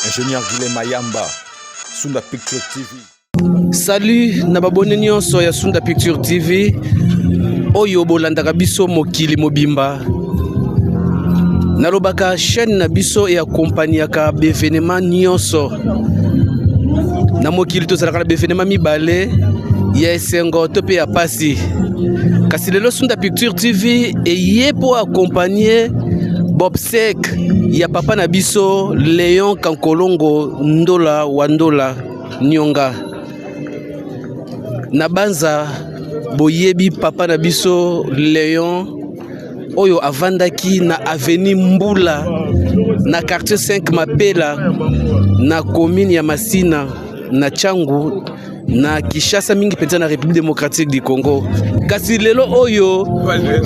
Ingénieur Guilhem Mayamba, Sunda Picture TV. Salut na babone nyonso ya Sunda Picture TV. Oyo bolandaka biso mokili mobimba. Nalobaka chaîne na biso ya accompagnaka bevenema nyonso. Na mokili tozalaka na bevenema mibale ya esengo to pe ya pasi. Kasi lelo Sunda Picture TV eyepo accompagner Bob Sek ya papa na biso Léon Kankolongo Ndola Wandola Nyonga. Na banza boyebi papa na biso Léon oyo avandaki na avenue Mbula na quartier 5 Mapela na commune ya Masina na Changu na Kishasa mingi penza na République démocratique du Congo. Kasi lelo oyo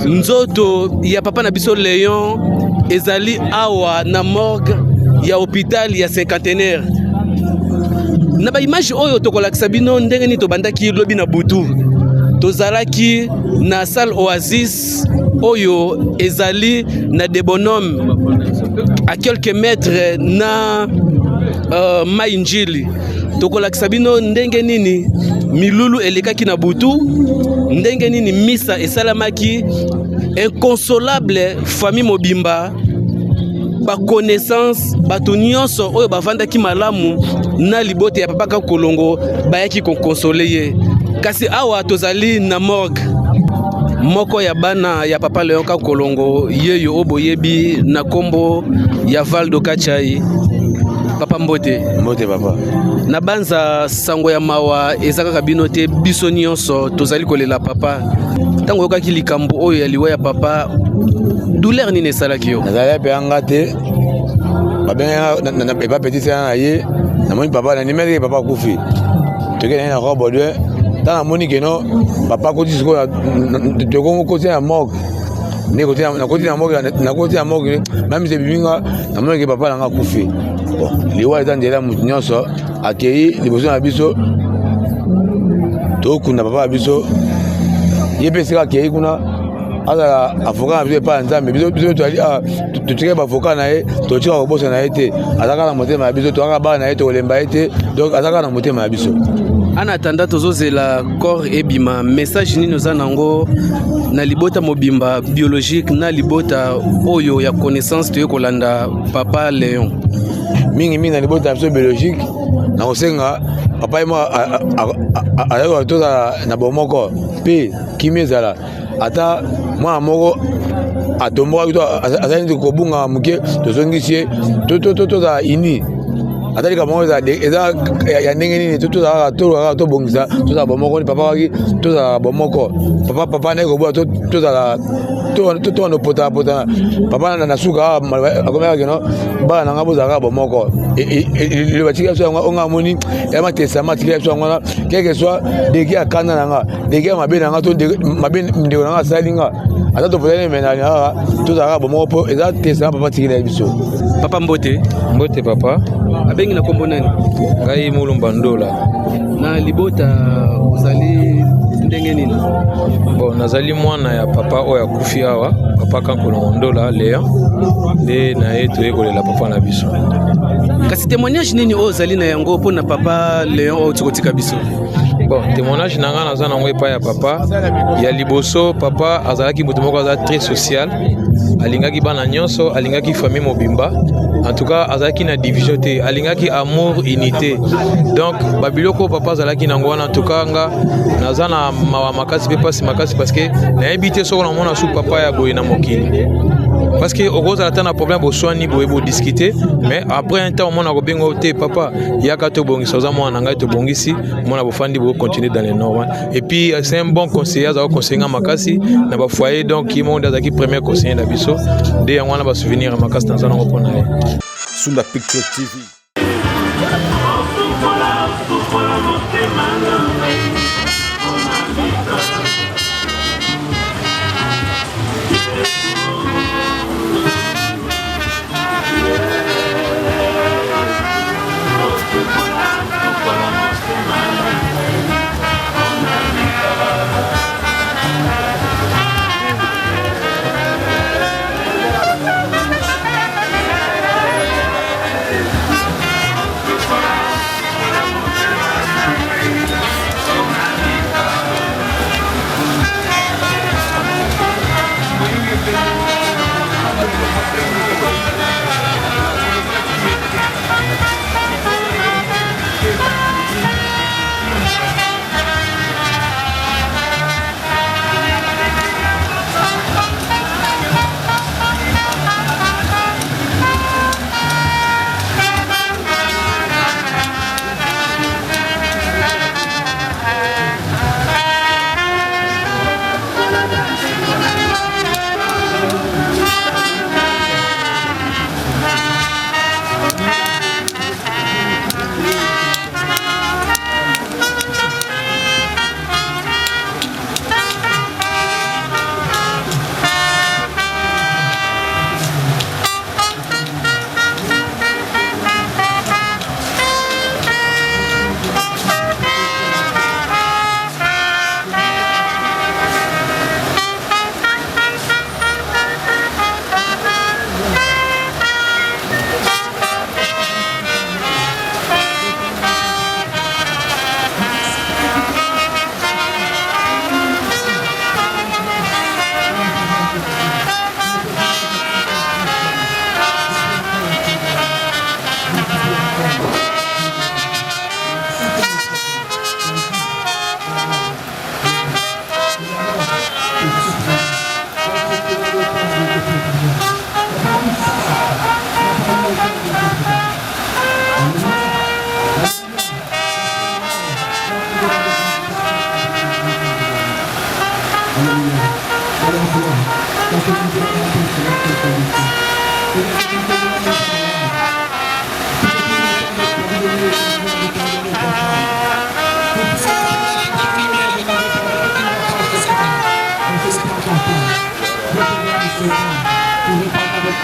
nzoto ya papa na biso Léon ezali awa na morgue ya hôpital ya cinquantenaire. Na ba image oyo tokolakisa bino ndenge ni tobandaki lobi na butu. Tozalaki na salle Oasis oyo ezali na des bonhommes à quelques mètres na Mainjili. Tokolakisa bino ndenge nini milulu elekaki na butu, ndenge nini misa esalamaki, inconsolable famille mobimba, ba connaissance bato nyonso oyo bavandaki malamu na libote ya papa Kankolongo bayaki konkonsoler ye. Kasi awa tozali na morgue moko ya bana ya papa Léon Kankolongo yeyo oboyebi na kombo ya Valdo Kachai. Papa Mbote papa na banza sango ya mawa ezaka bino te biso nyonso tozali kolela papa tango yokaki likambo oyo ya liwa ya papa douleur nini esalaki yo? nazali pe anga te babenga na papa petit sana ye na moni papa na nimeri papa kufi tokene na robo de dans la moni keno papa ko disiko de ko côté ya morgue ne côté na côté ya morgue na côté ya morgue même c'est bibinga na moni ke papa nga kufi. Bon, liwa ezandela mutu nyonso akei liboso na biso tokunda papa na biso yepesika akei kuna azala avocat na biso epa nzambe biso totike bavocat na ye totika kobosa na ye te azaka na motema na biso toyaka bana na ye tokolemba ye te donc azaka na motema na biso. En attendant tozozela corps ebima message nini oza nango na libota mobimba biologique na libota oyo ya connaissance toye kolanda papa Léon? Mingi na libota biso biologique na kosenga papa ye mo ayaka toza na bomoko pe kimi ezala ata mwana moko atomboka kito azali neti kobunga moke tozongisi ye toza ini ata likambo eza ya ndenge nini tozalaka tobongisa tozala bomoko ni papa waki tozala bomoko papa naye kobola tozala towana potapotana papa na suka akomeka keno bana nanga bozalaka bomoko liloba tika biso yango onga amoni ya matesama tika biso yango quelque soit deki ya kanda nanga deki ya mabe nanga to mabe ndeko nanga asali nga ata topotani menani kaka tozalaka bomoko mpo eza tesama papa tikili ya biso. Papa Mbote papa abengi na kombo nani? Ngai Mulumba Ndola. Na libota uzali ndenge nini? Bon, nazali mwana ya papa oyo akufi awa papa Kankolongo Ndola Léon nde na ye toye kolela papa na biso. Kasi témoignage nini oyo ozali na yango mpo na papa Léon oyo tikotika biso? Bon, témoignage nanga naza nango epai ya papa ya liboso. Papa azalaki moto moko aza très social, alingaki bana nyonso, alingaki famille mobimba. En tout cas azalaki na division te, alingaki amour unité. Donc babiloko papa azalaki nango wana en tout cas nga naza na mawa makasi pe pasi makasi parce que nayebi te soko na mona su papa ya boye na mokili. Parce que au gros atteint un problème au soin ni boye discuter mais après un temps mon akobengo te papa yaka to bongi soza mo nanga to bongisi mon abofandi bo continuer dans les normes et puis c'est un bon conseiller za conseiller makasi na ba foyer donc qui monde azaki premier conseiller na biso de yango na ba souvenir makasi dans na ngopona Sunda Picture TV.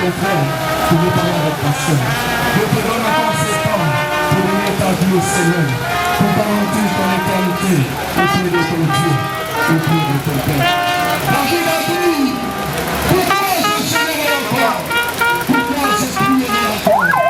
ton frère, tu veux parler avec ta soeur. Je te donne encore ce temps pour donner ta vie au Seigneur, pour garantir ton éternité auprès de ton Dieu, auprès de ton Père. David a dit, pourquoi je serai encore? Pourquoi je prierai encore?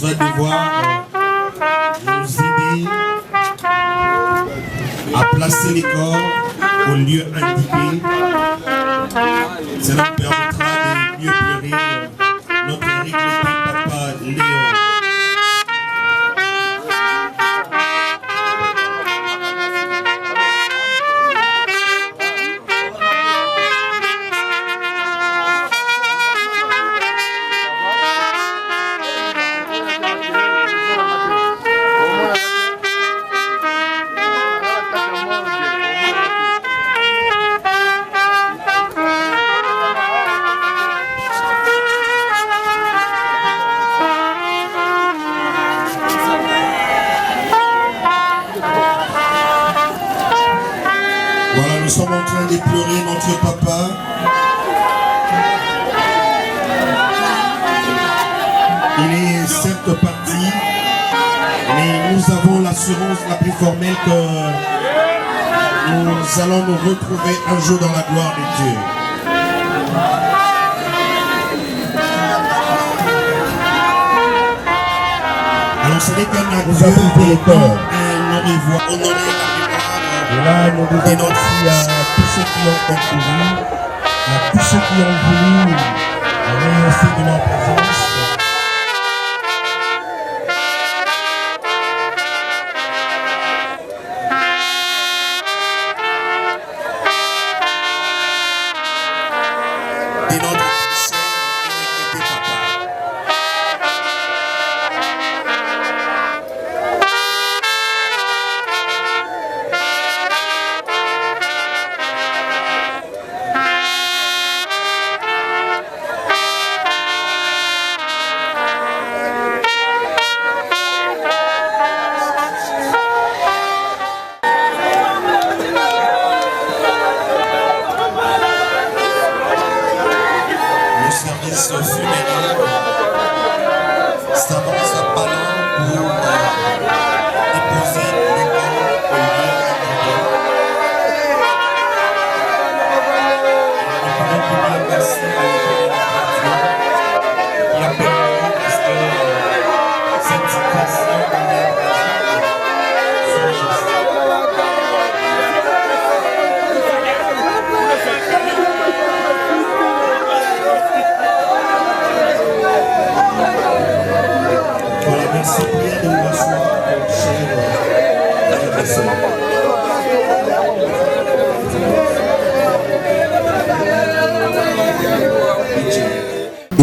Va devoir nous aider à placer les corps au lieu indiqué. Cela nous permettra de mieux pleurer notre regretté papa Léon. Nous sommes en train de pleurer notre papa. Il est certes parti, mais nous avons l'assurance la plus formelle que nous allons nous retrouver un jour dans la gloire de Dieu. Alors ce n'est qu'un Nous avons fait le corps. on honorer Et là, nous devons merci à tous ceux qui ont concouru, à tous ceux qui ont voulu rester de leur présence. de notre cher regretté papa.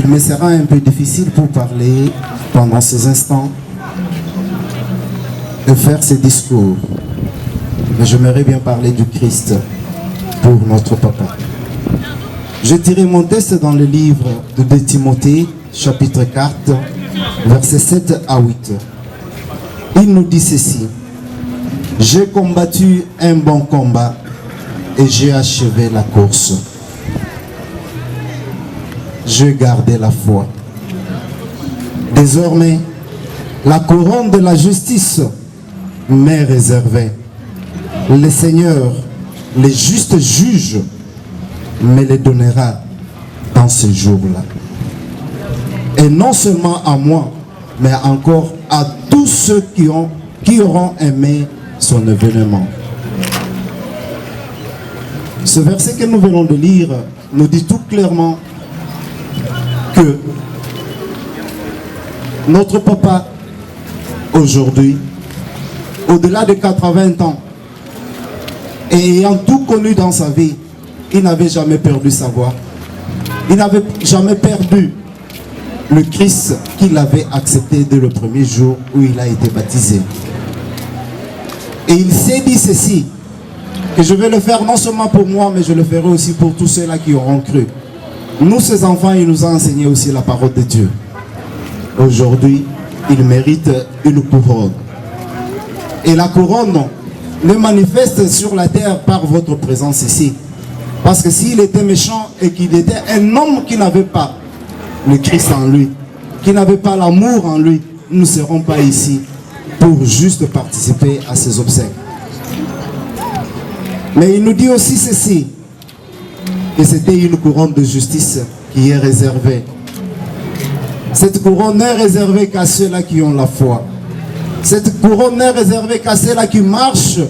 Il me sera un peu difficile pour parler pendant ces instants de faire ces discours. Mais j'aimerais bien parler du Christ pour notre papa. Je tirerai mon texte dans le livre de 2 Timothée, chapitre 4, versets 7 à 8. Il nous dit ceci: j'ai combattu un bon combat et j'ai achevé la course. J'ai gardé la foi. Désormais, la couronne de la justice m'est réservée. Le Seigneur, les justes juges, me les donnera dans ce jour-là. Et non seulement à moi, mais encore à tous ceux qui auront aimé son événement. Ce verset que nous venons de lire nous dit tout clairement que notre papa, aujourd'hui, au-delà de 80 ans, et ayant tout connu dans sa vie, il n'avait jamais perdu sa voix. Il n'avait jamais perdu le Christ qu'il avait accepté dès le premier jour où il a été baptisé. Et il s'est dit ceci, que je vais le faire non seulement pour moi, mais je le ferai aussi pour tous ceux-là qui auront cru. Nous, ses enfants, il nous a enseigné aussi la parole de Dieu. Aujourd'hui, il mérite une couronne. Et la couronne ne manifeste sur la terre par votre présence ici. Parce que s'il était méchant et qu'il était un homme qui n'avait pas le Christ en lui, qui n'avait pas l'amour en lui, nous ne serons pas ici pour juste participer à ses obsèques. Mais il nous dit aussi ceci, que c'était une couronne de justice qui est réservée. Cette couronne n'est réservée qu'à ceux-là qui ont la foi. Cette couronne n'est réservée qu'à ceux-là qui marchent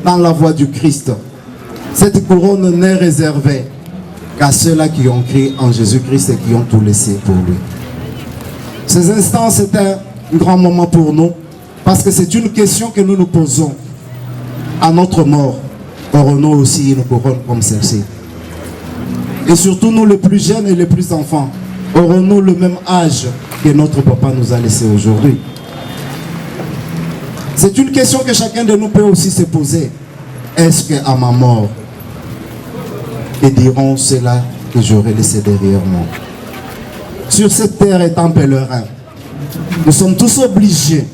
dans la voie du Christ. Cette couronne n'est réservée qu'à ceux-là qui ont cru en Jésus-Christ et qui ont tout laissé pour lui. Ces instants, c'est un grand moment pour nous, parce que c'est une question que nous nous posons. À notre mort, aurons-nous aussi une couronne comme celle-ci? Et surtout nous les plus jeunes et les plus enfants, aurons-nous le même âge que notre papa nous a laissé aujourd'hui? C'est une question que chacun de nous peut aussi se poser. Est-ce qu'à ma mort, ils diront cela que j'aurais laissé derrière moi? Sur cette terre étant pèlerin, nous sommes tous obligés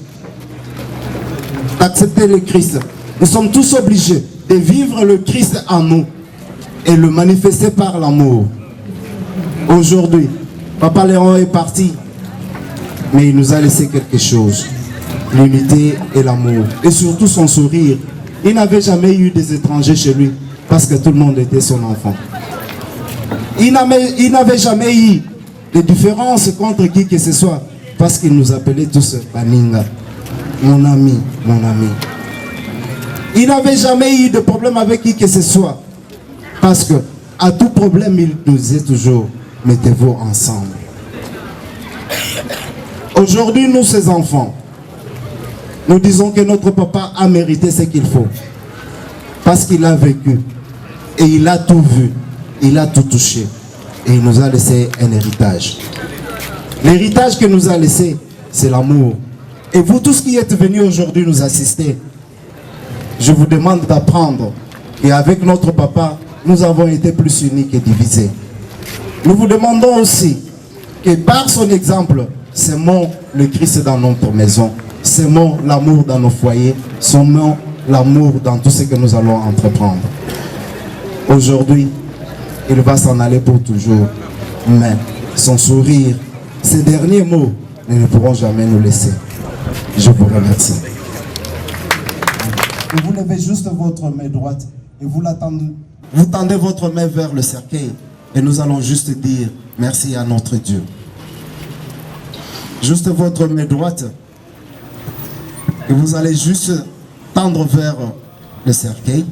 d'accepter le Christ. Nous sommes tous obligés de vivre le Christ en nous et le manifester par l'amour. Aujourd'hui, Papa Léon est parti, mais il nous a laissé quelque chose: l'unité et l'amour, et surtout son sourire. Il n'avait jamais eu des étrangers chez lui, parce que tout le monde était son enfant. Il n'avait jamais eu de différence contre qui que ce soit, parce qu'il nous appelait tous Baninga, mon ami, mon ami. Il n'avait jamais eu de problème avec qui que ce soit, parce que à tout problème, il nous disait toujours: mettez-vous ensemble. Aujourd'hui, nous, ses enfants, nous disons que notre papa a mérité ce qu'il faut, parce qu'il a vécu, et il a tout vu, il a tout touché, et il nous a laissé un héritage. L'héritage qu'il nous a laissé, c'est l'amour. Et vous tous qui êtes venus aujourd'hui nous assister, je vous demande d'apprendre, et avec notre papa, nous avons été plus unis que divisés. Nous vous demandons aussi que par son exemple, semons le Christ dans notre maison, semons l'amour dans nos foyers, semons l'amour dans tout ce que nous allons entreprendre. Aujourd'hui, il va s'en aller pour toujours, mais son sourire, ses derniers mots, nous ne pourrons jamais nous laisser. Je vous remercie. Et vous levez juste votre main droite et vous tendez votre main vers le cercueil et nous allons juste dire merci à notre Dieu. Juste votre main droite et vous allez juste tendre vers le cercueil.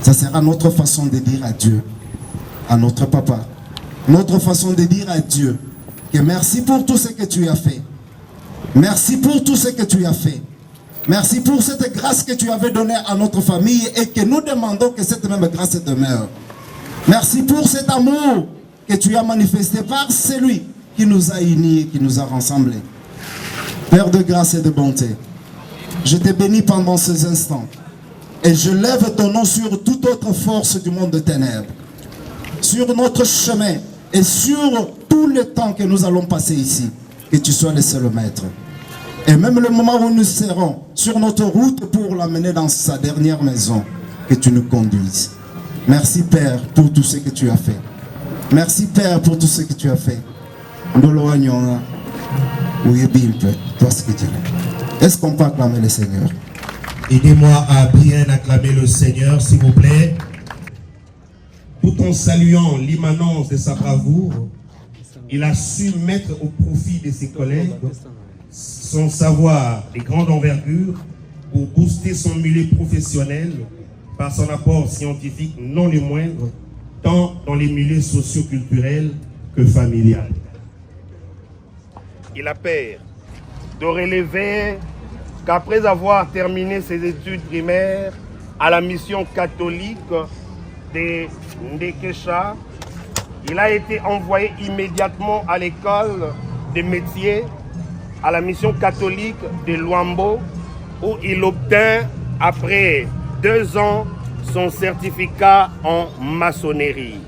Ça sera notre façon de dire adieu à notre papa. Notre façon de dire à Dieu que merci pour tout ce que tu as fait. Merci pour tout ce que tu as fait. Merci pour cette grâce que tu avais donnée à notre famille et que nous demandons que cette même grâce demeure. Merci pour cet amour que tu as manifesté par celui qui nous a unis et qui nous a rassemblés. Père de grâce et de bonté, je te bénis pendant ces instants et je lève ton nom sur toute autre force du monde de ténèbres, sur notre chemin et sur tout le temps que nous allons passer ici, que tu sois le seul maître. Et même le moment où nous serons sur notre route pour l'amener dans sa dernière maison, que tu nous conduises. Merci Père pour tout ce que tu as fait. Merci Père pour tout ce que tu as fait. Est-ce qu'on peut acclamer le Seigneur? Aidez-moi à bien acclamer le Seigneur, s'il vous plaît. Tout en saluant l'immanence de sa bravoure, il a su mettre au profit de ses collègues son savoir de grande envergure pour booster son milieu professionnel par son apport scientifique non le moindre, tant dans les milieux socio-culturels que familiales. Il a peur de relever qu'après avoir terminé ses études primaires à la mission catholique de Ndekesha, il a été envoyé immédiatement à l'école des métiers à la mission catholique de Luambo, où il obtint, après 2 ans, son certificat en maçonnerie.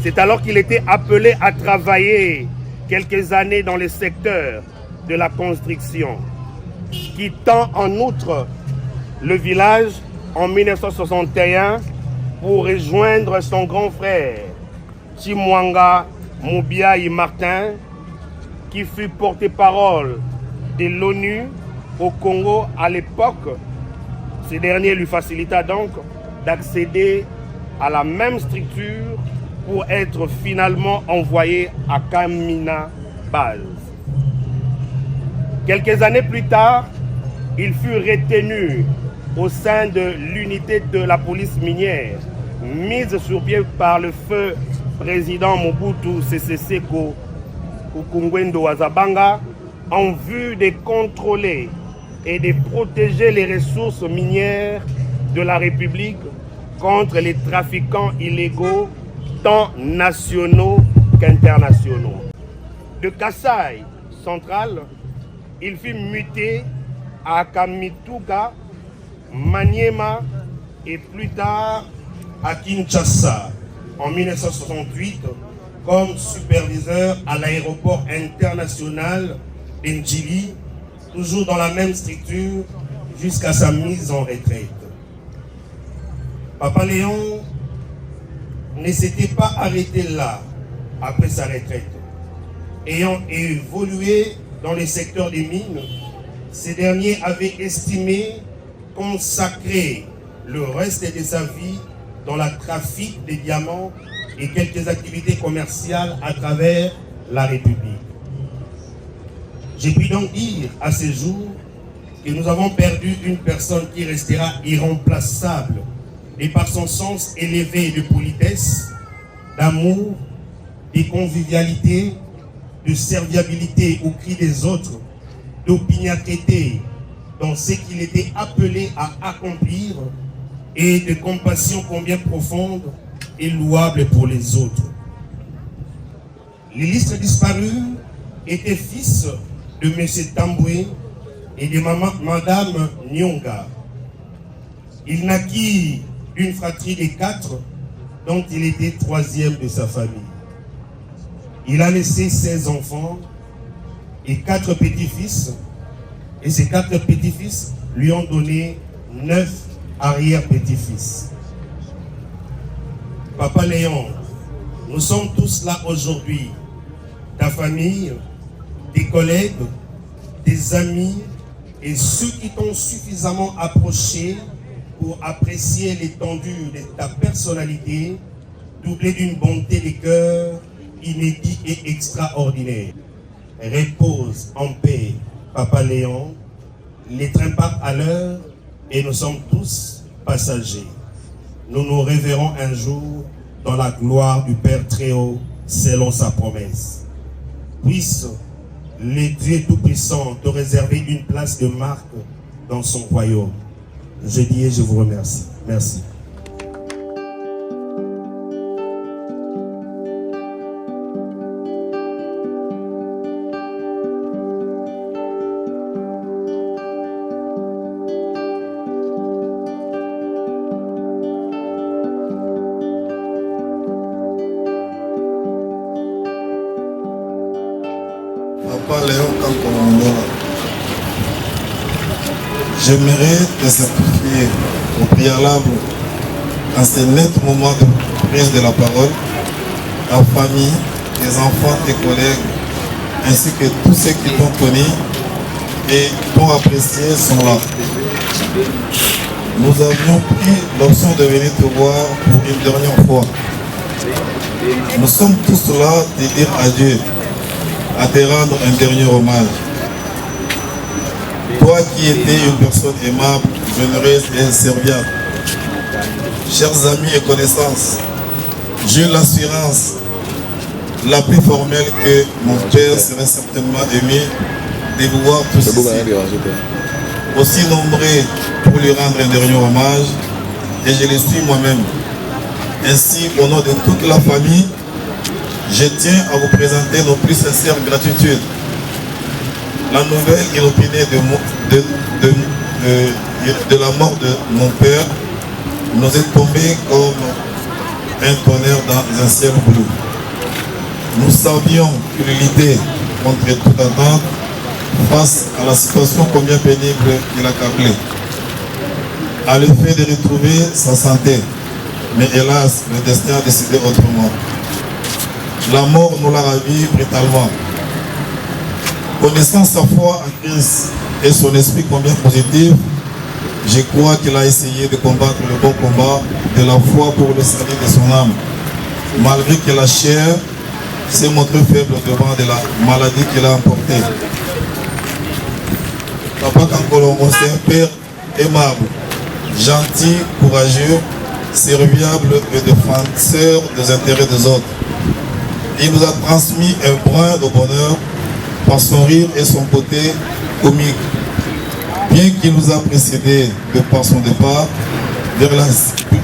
C'est alors qu'il était appelé à travailler quelques années dans le secteur de la construction, quittant en outre le village en 1961 pour rejoindre son grand frère, Chimwanga Moubiaï Martin, qui fut porte-parole de l'ONU au Congo à l'époque. Ce dernier lui facilita donc d'accéder à la même structure pour être finalement envoyé à Kamina Base. Quelques années plus tard, il fut retenu au sein de l'unité de la police minière, mise sur pied par le feu président Mobutu Sese Seko Kungwendo Wazabanga, en vue de contrôler et de protéger les ressources minières de la République contre les trafiquants illégaux, tant nationaux qu'internationaux. De Kasaï central, il fut muté à Kamituga, Maniema et plus tard à Kinshasa en 1968 comme superviseur à l'aéroport international d'Ndjili, toujours dans la même structure jusqu'à sa mise en retraite. Papa Léon ne s'était pas arrêté là après sa retraite. Ayant évolué dans le secteur des mines, ces derniers avaient estimé consacrer le reste de sa vie dans le trafic des diamants et quelques activités commerciales à travers la République. J'ai pu donc dire à ce jour que nous avons perdu une personne qui restera irremplaçable et par son sens élevé de politesse, d'amour, de convivialité, de serviabilité au cri des autres, d'opiniâtreté dans ce qu'il était appelé à accomplir et de compassion combien profonde et louable pour les autres. L'illustre disparu était fils de M. Tamboué et de Madame Nyonga. Il naquit d'une fratrie de 4 dont il était 3e de sa famille. Il a laissé 16 enfants et 4 petits-fils, et ces 4 petits-fils lui ont donné 9 arrière-petits-fils. Papa Léon, nous sommes tous là aujourd'hui, ta famille, tes collègues, tes amis et ceux qui t'ont suffisamment approché pour apprécier l'étendue de ta personnalité, doublée d'une bonté de cœur inédite et extraordinaire. Repose en paix, Papa Léon. Les trains partent à l'heure et nous sommes tous passagers. Nous nous reverrons un jour dans la gloire du Père Très-Haut, selon sa promesse. Puisse le Dieu Tout-Puissant te réserver une place de marque dans son royaume. Je dis et je vous remercie. Merci. Papa Léon Kankolongola, j'aimerais te certifier au préalable en ce net moment de prise de la parole, ta famille, tes enfants, tes collègues, ainsi que tous ceux qui t'ont connu et t'ont apprécié sont là. Nous avions pris l'option de venir te voir pour une dernière fois. Nous sommes tous là de dire adieu, à te rendre un dernier hommage. Toi qui étais une personne aimable, généreuse et serviable. Chers amis et connaissances, j'ai l'assurance la plus formelle que mon père serait certainement aimé de vous voir tous ici, aussi nombreux pour lui rendre un dernier hommage, et je le suis moi-même. Ainsi, au nom de toute la famille, je tiens à vous présenter nos plus sincères gratitudes. La nouvelle inopinée de la mort de mon père nous est tombée comme un tonnerre dans un ciel bleu. Nous savions qu'il luttait contre toute attente face à la situation combien pénible qu'il accablait. À l'effet de retrouver sa santé, mais hélas, le destin a décidé autrement. La mort nous l'a ravi brutalement. Connaissant sa foi en Christ et son esprit combien positif, je crois qu'il a essayé de combattre le bon combat de la foi pour le salut de son âme, malgré que la chair s'est montrée faible devant de la maladie qu'il a emportée. Papa Kankolongo, c'est un père aimable, gentil, courageux, serviable et défenseur des intérêts des autres. Il nous a transmis un brin de bonheur par son rire et son côté comique. Bien qu'il nous a précédés de par son départ vers la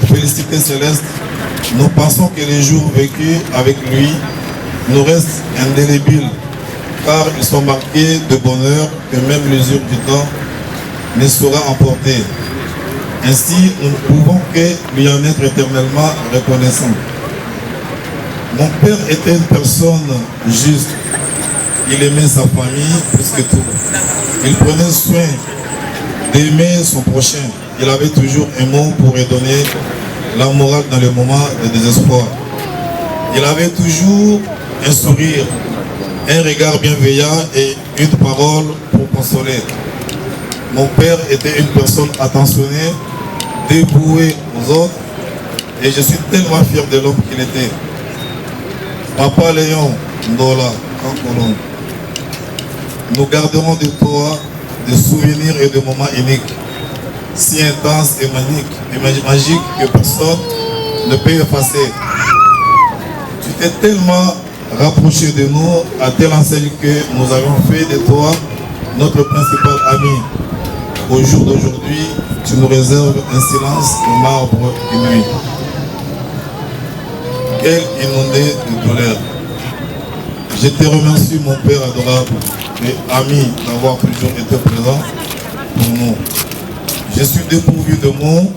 félicité céleste, nous pensons que les jours vécus avec lui nous restent indélébiles, car ils sont marqués de bonheur que même l'usure du temps ne saura emporter. Ainsi, nous ne pouvons que lui en être éternellement reconnaissants. Mon père était une personne juste. Il aimait sa famille plus que tout. Il prenait soin d'aimer son prochain. Il avait toujours un mot pour redonner la morale dans les moments de désespoir. Il avait toujours un sourire, un regard bienveillant et une parole pour consoler. Mon père était une personne attentionnée, dévouée aux autres, et je suis tellement fier de l'homme qu'il était. Papa Léon Ndola Kankolongo, nous garderons de toi des souvenirs et des moments uniques, si intenses et magiques que personne ne peut effacer. Tu t'es tellement rapproché de nous à telle enseigne que nous avons fait de toi notre principal ami. Au jour d'aujourd'hui, tu nous réserves un silence de marbre et nuit. Quel inondé de douleur. Je te remercie, mon Père adorable et ami, d'avoir toujours été présent pour nous. Je suis dépourvu de mots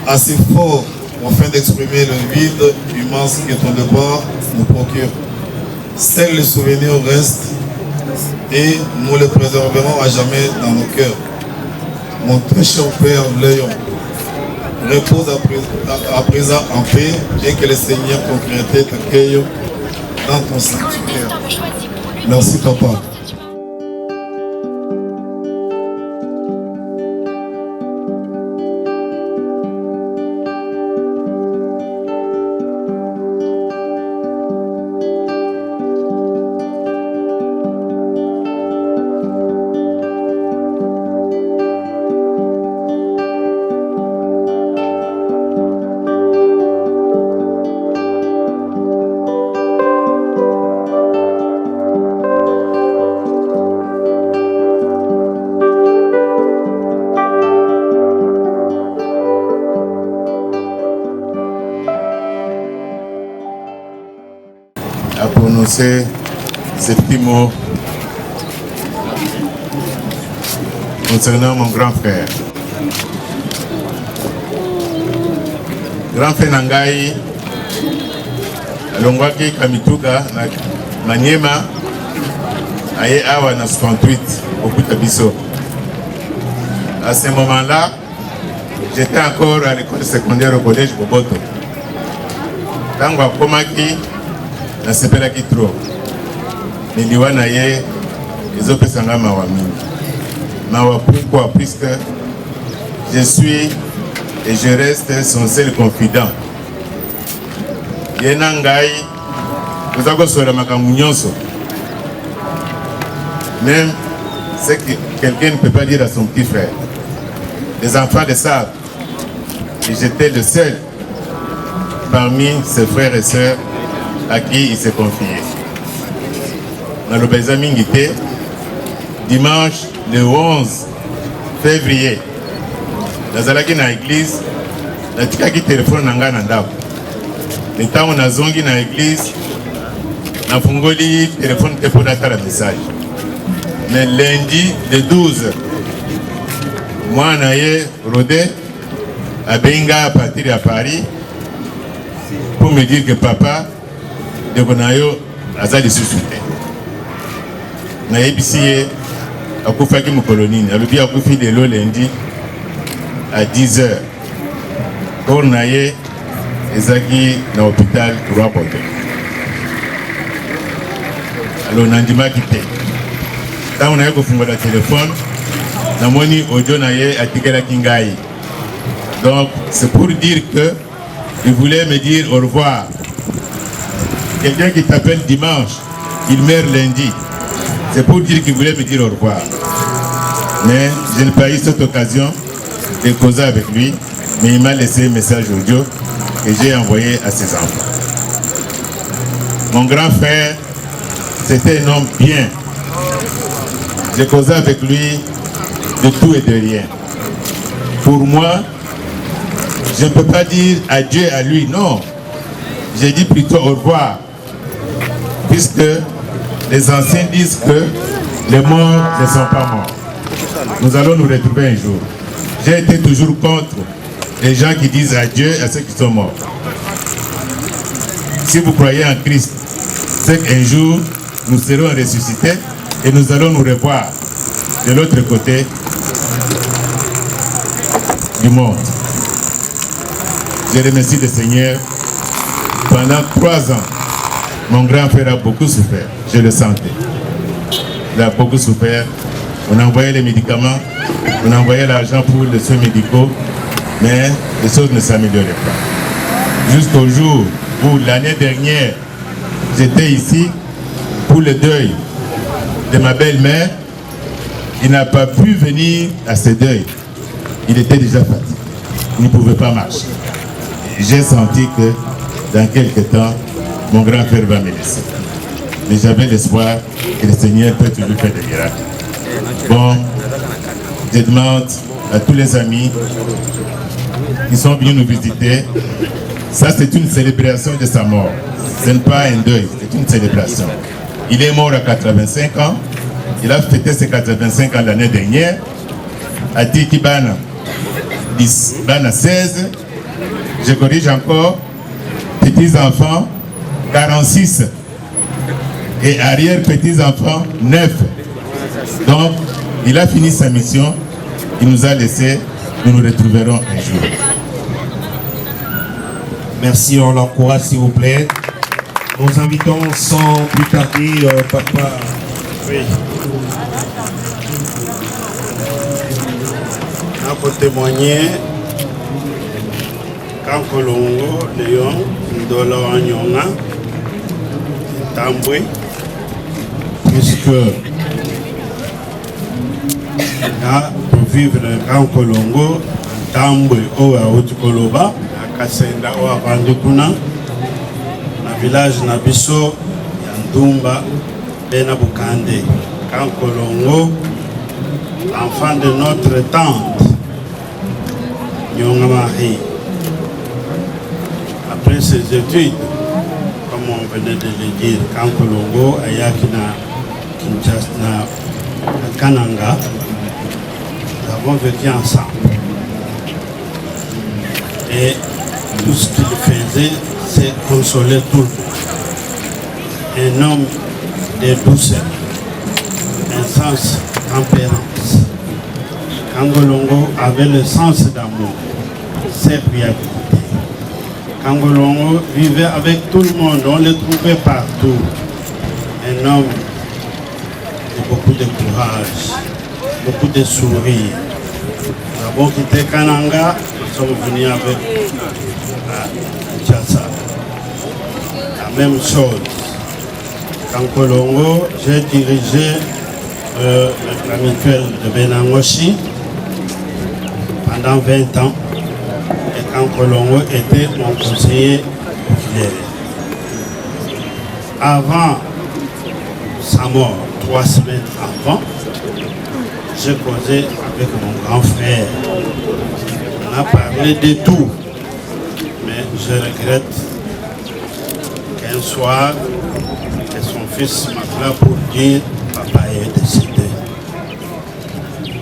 assez forts afin d'exprimer le vide immense que ton départ nous procure. Seuls les souvenirs restent et nous les préserverons à jamais dans nos cœurs. Mon très cher Père Léon, repose à présent en paix et que le Seigneur ton Créateur t'accueille dans ton sanctuaire. Merci, Papa. À prononcer ces petits mots concernant mon grand frère. Grand frère Nangai, alongwaki Kamituga na Manyema, aye awa na 68 au Kutabiso. À ce moment-là, j'étais encore à l'école secondaire au collège Boboto. Tango akomaki na sepelaki trop. Niliwa na ye ezopesanga mawa mingi. Mawa pourquoi? Puisque je suis et je reste son seul confident. Yena ngai toza kosola makambo nyonso. Même ce que quelqu'un ne peut pas dire à son petit frère. Les enfants le savent. Et j'étais le seul parmi ses frères et sœurs à qui il s'est confié. Dans le Bézamingité, dimanche le 11 février, dans l'église, na tikaki téléphone nanga na ndako. Le temps on a zongi na église, na fungoli téléphone te pour la message. Mais lundi le 12, moi naye rodé à Benga à partir à Paris pour me dire que papa de Bonayo a ça de suscité. Naye bisiye à Koufaki Moukolonine, à l'oubi à Koufi de l'eau lundi à 10h. Pour naye ezaki na hôpital Roi Baudouin. Alors nandima quitté. Quand on a eu le téléphone, namoni audio naye atikela kingai. Donc c'est pour dire que il voulait me dire au revoir. Quelqu'un qui t'appelle dimanche, il meurt lundi. C'est pour dire qu'il voulait me dire au revoir. Mais je n'ai pas eu cette occasion de causer avec lui, mais il m'a laissé un message audio que j'ai envoyé à ses enfants. Mon grand frère, c'était un homme bien. J'ai causé avec lui de tout et de rien. Pour moi, je ne peux pas dire adieu à lui, non. J'ai dit plutôt au revoir. Puisque les anciens disent que les morts ne sont pas morts. Nous allons nous retrouver un jour. J'ai été toujours contre les gens qui disent adieu à ceux qui sont morts. Si vous croyez en Christ, c'est qu'un jour, nous serons ressuscités et nous allons nous revoir de l'autre côté du monde. Je remercie le Seigneur. Pendant 3 ans, mon grand frère a beaucoup souffert. Je le sentais. Il a beaucoup souffert. On envoyait les médicaments, on envoyait l'argent pour les soins médicaux, mais les choses ne s'amélioraient pas. Jusqu'au jour où l'année dernière, j'étais ici pour le deuil de ma belle-mère. Il n'a pas pu venir à ce deuil. Il était déjà fatigué. Il ne pouvait pas marcher. J'ai senti que dans quelques temps, mon grand frère va me laisser. Mais j'avais l'espoir que le Seigneur peut toujours faire des miracles. Bon, je demande à tous les amis qui sont venus nous visiter, ça c'est une célébration de sa mort. Ce n'est pas un deuil, c'est une célébration. Il est mort à 85 ans. Il a fêté ses 85 ans l'année dernière. À Tikibana, 16. Je corrige encore. Petits-enfants, 46. Et arrière-petits-enfants, 9. Donc, il a fini sa mission. Il nous a laissé. Nous nous retrouverons un jour. Merci, on l'encourage s'il vous plaît. Nous invitons sans plus tarder papa. Oui. Pour témoigner, quand Kolongo, Léon, Ndola Wanyonga, Tamboué, puisque là, pour vivre Grand Kolongo, Tamboué, Owa Otukoloba, à Kasenda, Owa Bandukuna, na village Nabiso, Yandumba, Bena Bukande, Grand Kolongo, enfant de notre tante. Marie. Après ses études, comme on venait de le dire, quand Kolongo, Ayakina, Kinshasa, Kananga, nous avons vécu ensemble. Et tout ce qu'il faisait, c'est consoler tout le monde. Un homme de douceur. sens tempérance. Kangolongo avait le sens d'amour, serviabilité. Kangolongo vivait avec tout le monde, on le trouvait partout. Un homme de beaucoup de courage, beaucoup de sourires. Nous avons quitté Kananga, nous sommes venus avec Kinshasa. La même chose. Kankolongo, j'ai dirigé la mutuelle de Benangoshi pendant 20 ans. Et Kankolongo était mon conseiller populaire. Avant sa mort, 3 semaines avant, j'ai causé avec mon grand frère. On a parlé de tout. Mais je regrette qu'un soir, et son fils m'appela pour dire papa est décédé.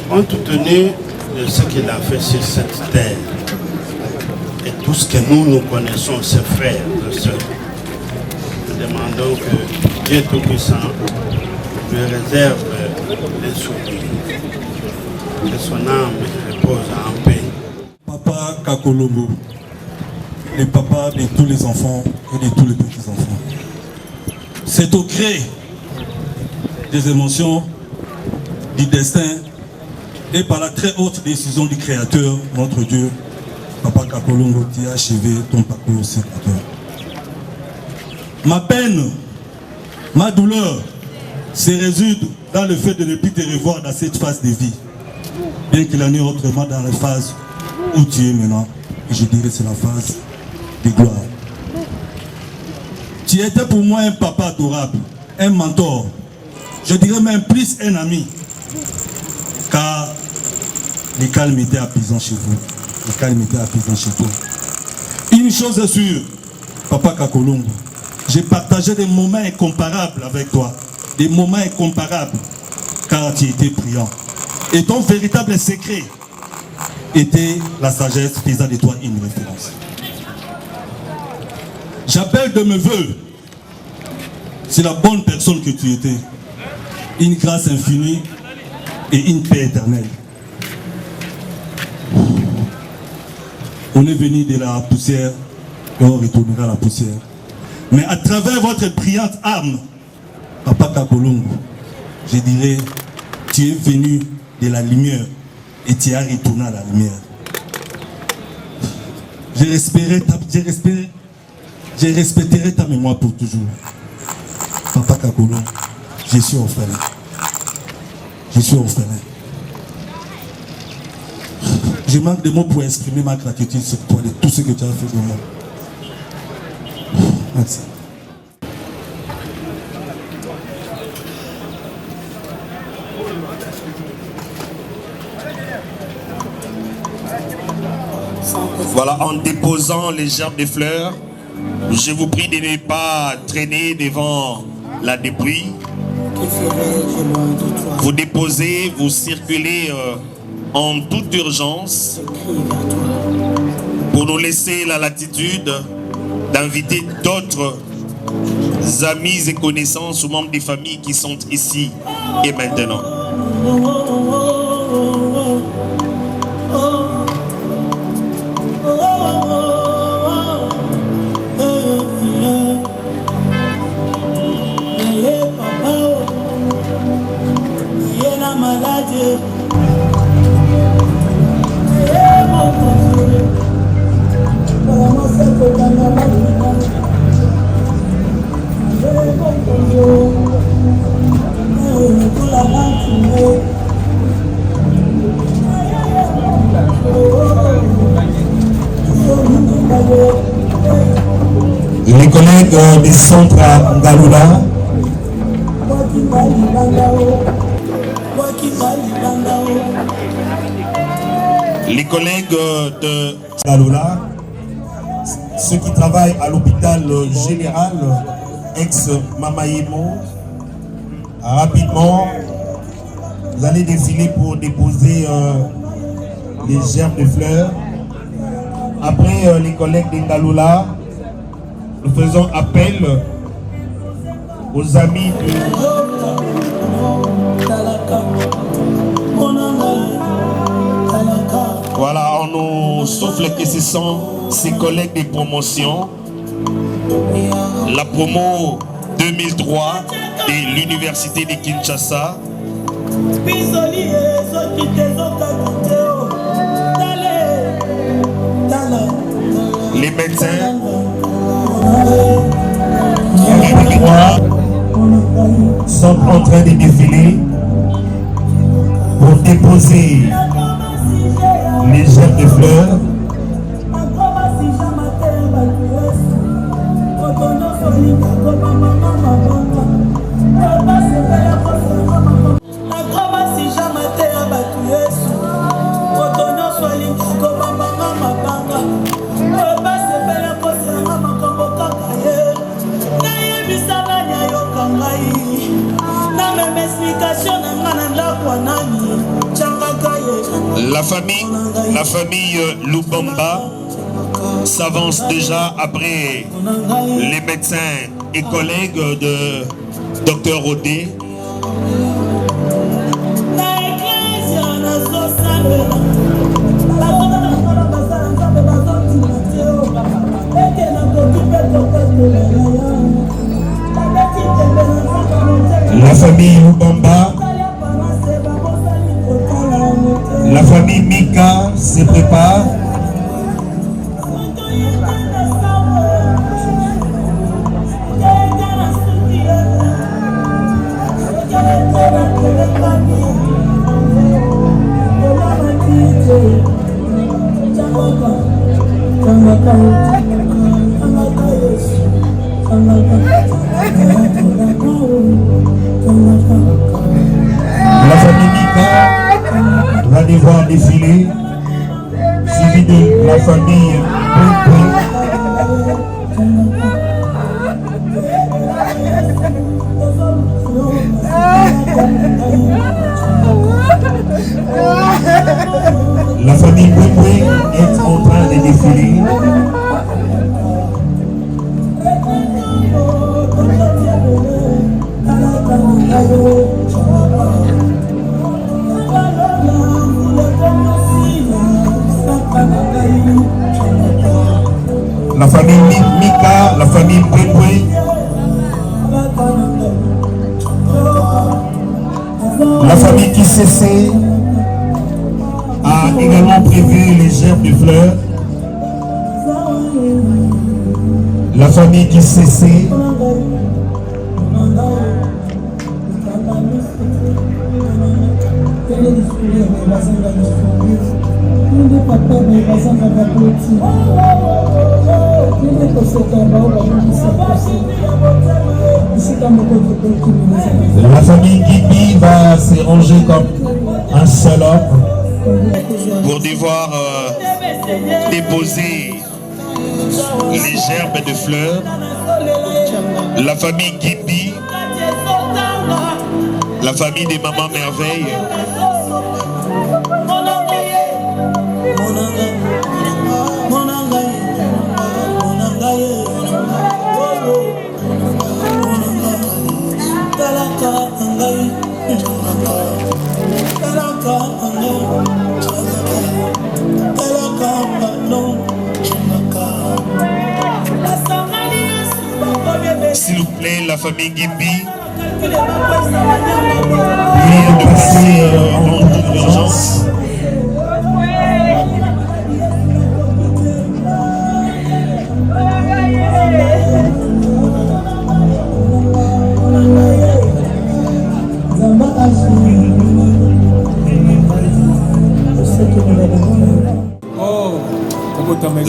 Compte tenu de ce qu'il a fait sur cette terre et tout ce que nous connaissons, ses frères et sœurs, nous demandons que Dieu Tout-Puissant lui réserve les souvenirs, que son âme repose en paix. Papa Kakolongo, le papa de tous les enfants et de tous les petits-enfants. C'est au gré des émotions, du destin et par la très haute décision du Créateur, notre Dieu, Papa Kakolongo, qui a achevé ton parcours sénateur. Ma peine, ma douleur se résume dans le fait de ne plus te revoir dans cette phase de vie, bien qu'il en ait autrement dans la phase où tu es maintenant. Et je dirais que c'est la phase de gloire. Tu étais pour moi un papa adorable, un mentor, je dirais même plus un ami, car le calme était apaisant chez vous, le calme était apaisant chez toi. Une chose est sûre, Papa Kakolongo, j'ai partagé des moments incomparables avec toi, des moments incomparables, car tu étais brillant. Et ton véritable secret était la sagesse faisant de toi une référence. J'appelle de mes voeux, c'est la bonne personne que tu étais, une grâce infinie et une paix éternelle. On est venu de la poussière et on retournera à la poussière. Mais à travers votre brillante âme, Papa Kakolongo, je dirais, tu es venu de la lumière et tu as retourné à la lumière. Je respecterai ta mémoire pour toujours. Papa Kakolongo, je suis orphelin. Je suis orphelin. Je manque de mots pour exprimer ma gratitude sur toi, de tout ce que tu as fait de moi. Merci. Voilà, en déposant les gerbes de fleurs, je vous prie de ne pas traîner devant la débris. Vous déposez, vous circulez en toute urgence pour nous laisser la latitude d'inviter d'autres amis et connaissances ou membres des familles qui sont ici et maintenant. Les collègues du centre Ngaloula, les collègues de Ngaloula, ceux qui travaillent à l'hôpital général ex-Mamayemo, rapidement, vous allez défiler pour déposer les gerbes de fleurs. Après les collègues d'Ingaloula, nous faisons appel aux amis de son souffle que ce sont ses collègues de promotion. La promo 2003 de l'université de Kinshasa. Les médecins sont en train de défiler pour déposer les gerbes de fleurs. La famille Lubamba s'avance déjà après les médecins et collègues de Dr Odé. La famille Lubamba, la famille Mika se prépare. La famille Mika va devoir défiler, suivi de la famille La famille Boué est en train de défiler. La famille Mika, la famille Boué, la famille Kissessé a également prévu les gerbes de fleurs. La famille Kissessé la famille Gibi va se ranger comme un seul homme pour devoir déposer les gerbes de fleurs. La famille Gibi, la famille des mamans merveilles. S'il vous plaît, la famille Gibi, priez de passer en toute urgence.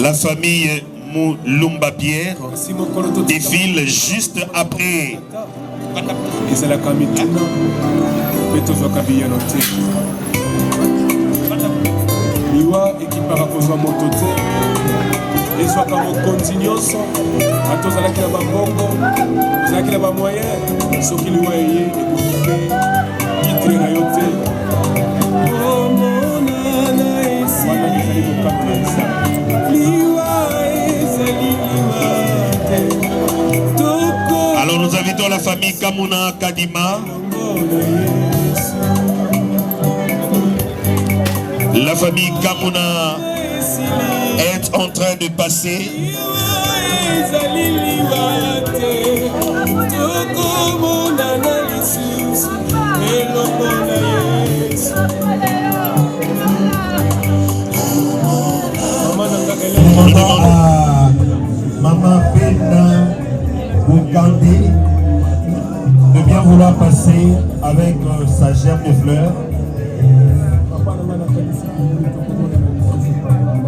La famille Moulumba Pierre défile juste après. liwa ekipaka kozwa moto te ezwaka mokonzi nyonso ata ozalaki na bambongo ozalaki na bamoyen soki liwa eye ekoki te titre na yo te wana ezali kokamisa Alors nous invitons la famille Kamuna Kadima, la famille Kamuna est en train de passer. Nous demandons à Maman Pena Boukandé de bien vouloir passer avec sa gerbe de fleurs.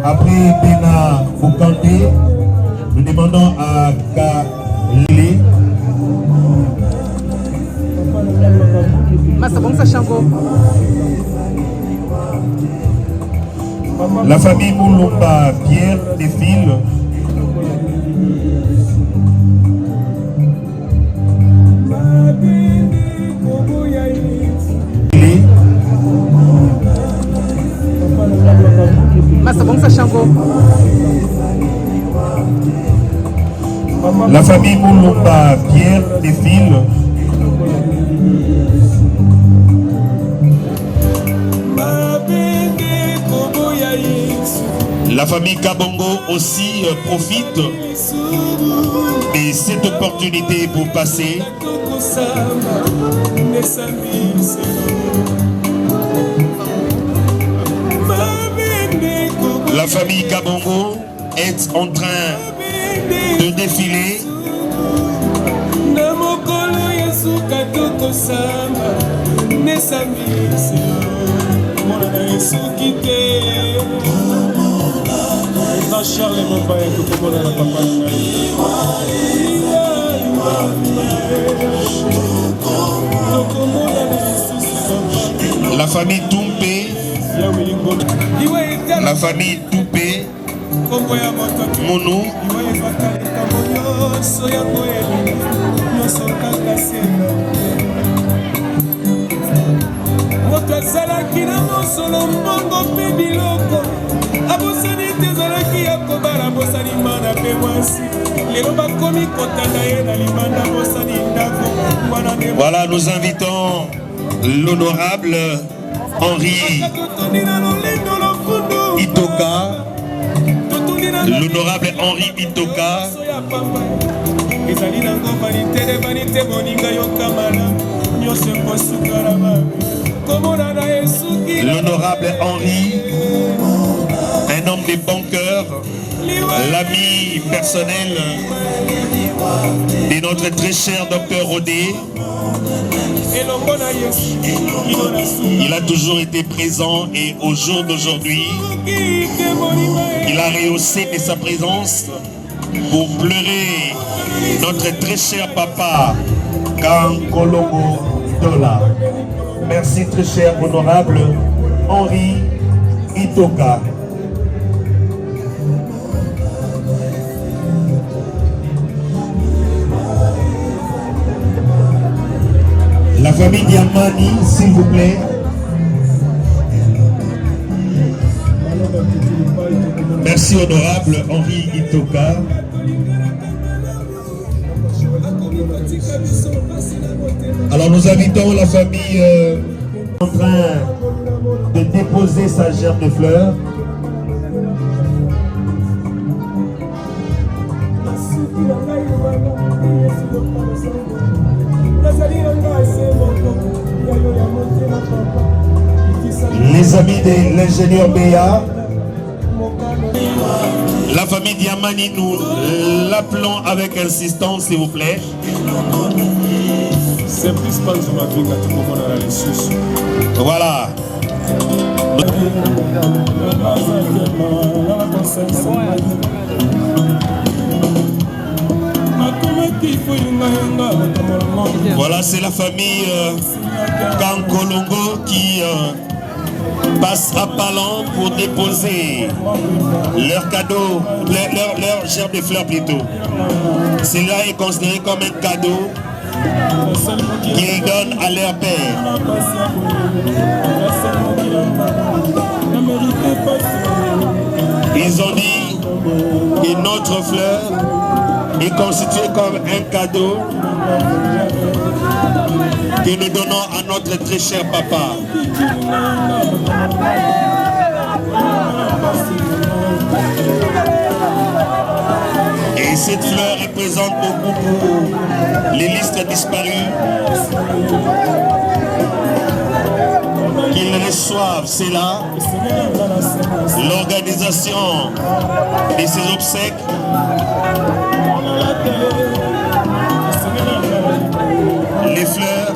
Après Pena Boukandé, nous demandons à Kalé. La famille Moulumba Pierre défile. La famille Moulumba Pierre défile. La famille Kabongo aussi profite de cette opportunité pour passer. La famille Kabongo est en train de défiler. La famille Toupé, la famille Toupé, Mono, voilà, nous invitons l'honorable Henri Itoka, l'honorable Henri Itoka, l'honorable Henri, un homme de bon cœur, l'ami personnel de notre très cher docteur Rodé. Il a toujours été présent et au jour d'aujourd'hui, il a rehaussé de sa présence pour pleurer notre très cher papa, Kankologo Dola. Merci très cher honorable Henri Itoka. La famille Diamani, s'il vous plaît. Merci honorable Henri Itoka. Alors nous invitons la famille en train de déposer sa gerbe de fleurs. Les amis de l'ingénieur Béa. La famille Diamani, nous l'appelons avec insistance, s'il vous plaît. Voilà. Voilà, c'est la famille Kankolongo qui passe à Palan pour déposer leur cadeau, leur gerbe de fleurs plutôt. Cela est considéré comme un cadeau qu'ils donnent à leur père. Ils ont dit que notre fleur est constituée comme un cadeau que nous donnons à notre très cher papa. Et cette fleur représente beaucoup pour les listes disparues. Qu'ils reçoivent cela, l'organisation de ces obsèques, les fleurs,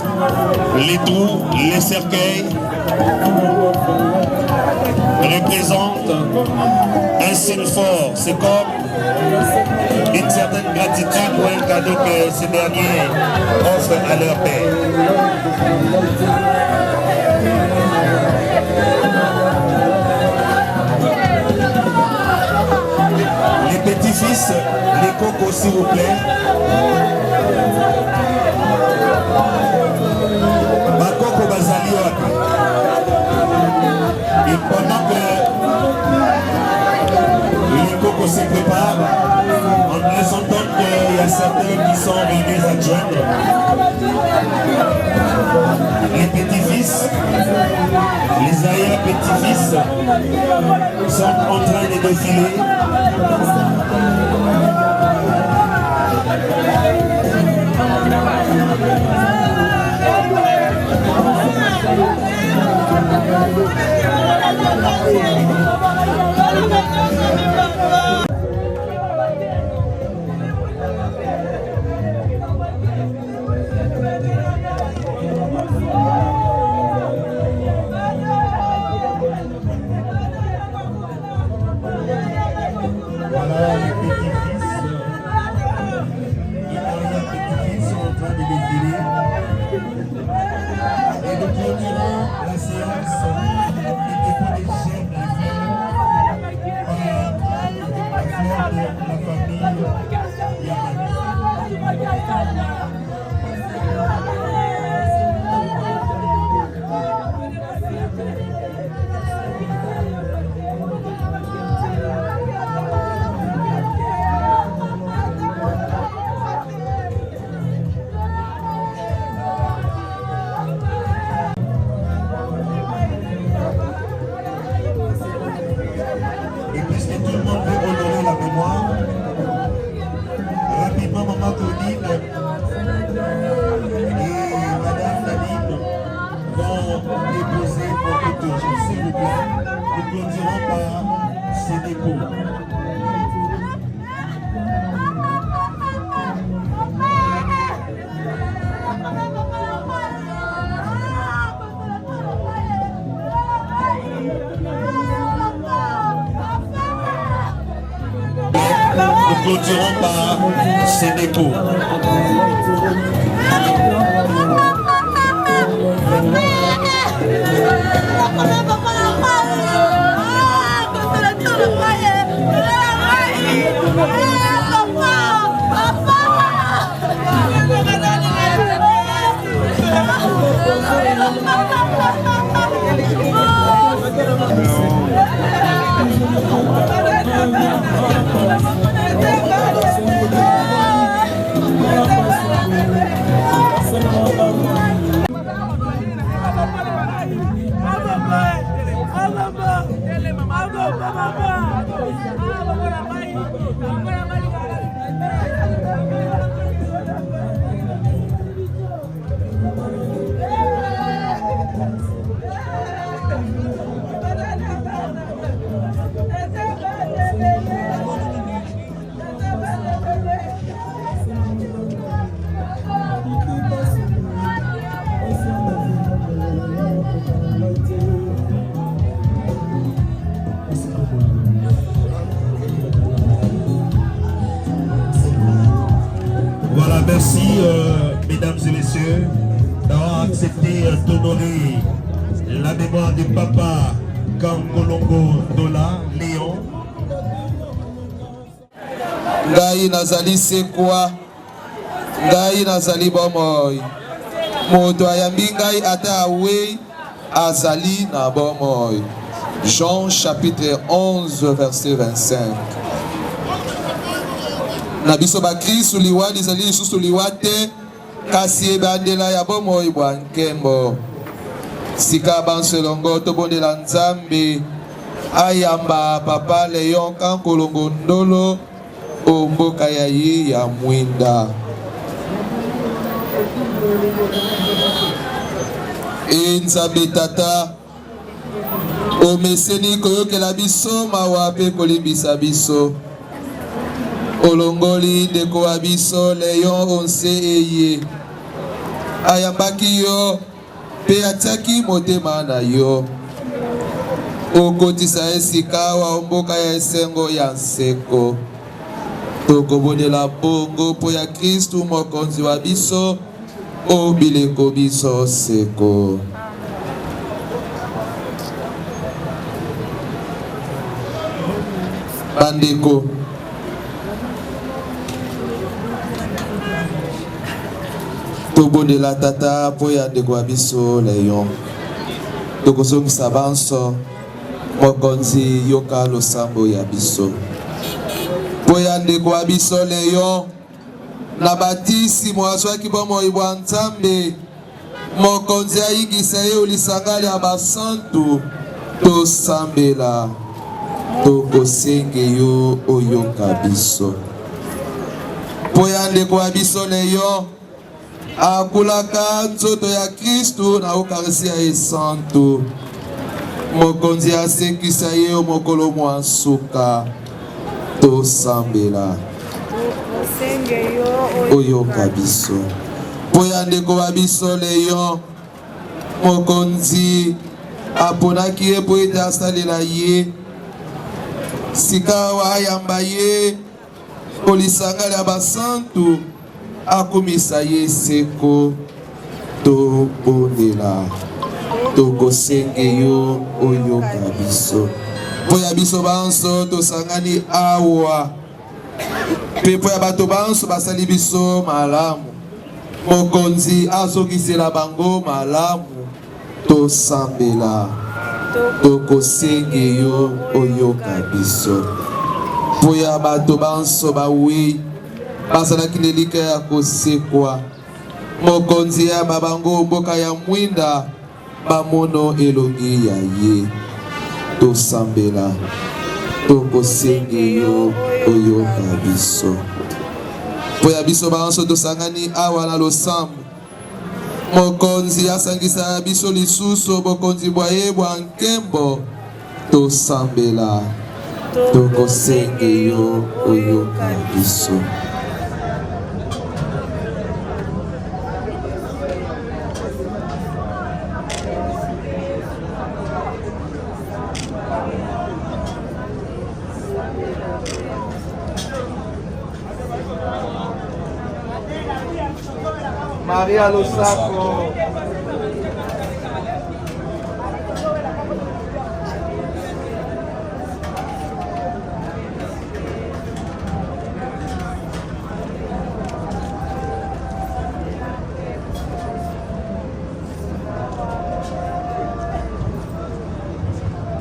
les trous, les cercueils représentent un signe fort. C'est comme une certaine gratitude ou un cadeau que ces derniers offrent à leur père. Les petits-fils, les cocos s'il vous plaît. Bakoko bazali wapi. Et pendant que les cocos se préparent, on laisse entendre qu'il y a certains qui sont venus à joindre. Les petits-fils, les arrière-petits-fils sont en train de défiler. Nous clôturons par ces dépôts. Voilà, merci mesdames et messieurs d'avoir accepté d'honorer la mémoire du papa Kankolongo Dola Léon. Ngai nazali sekwa, ngai nazali bomoi, moto ayambi ngai ata awe azali na bomoi. Jean chapitre 11 verset 25. Nabiso ba Kristo liwa lizali lisusu liwa te, kasi ebandela ya bomoi bwa nkembo. Sika banselongo tobondela Nzambe ayamba papa Léon Kankolongo Ndolo omboka ya ye ya Mwinda. Nzambe tata omeseni koyokela biso mawa mpe kolimbisa biso olongoli ndeko wa biso Léon onse eye ayambaki yo mpe atiaki motema na yo okotisa esika wa mboka ya esengo ya nseko tokobonela bongo mpo ya Kristu mokonzi wa biso obileko biso seko. Bandeko tobondela tata mpo ya ndeko wa biso Léon tokozongisa banso mokonzi yoka losambo ya biso mpo ya ndeko wa biso Léon na batisi mwazwaki bomoi bwa Nzambe mokonzi ayingisa ye olisanga ya basantu tosambela tokosenge yo oyoka biso mpo ya ndeko wa biso Léon akulaka nzoto ya Kristu na ukarisia ye santu mokonzi asekisa ye mokolo mwa suka tosambela oyoka biso mpo ya ndeko wa biso Léon mokonzi aponaki ye mpo ete asalela ye sika wa ayamba ye kolisanga ya basantu akumisa ye seko tobondela tokosenge yo oyoka biso mpo ya biso banso tosangani awa mpe mpo ya bato banso basali biso malamu mokonzi azokisela bango malamu tosambela tokosenge yo oyoka biso mpo ya bato banso bawei bazalaki lelika ya kosekwa mokonzi ya babango mboka ya Mwinda bamono elongi ya ye tosambela tokosenge yo oyoka biso mpo ya biso banso tosangani awa na losambo mokonzi asangisa biso lisusu bokonzi bwa ye bwa nkembo tosambela tokosenge yo oyoka biso. Maria Losako.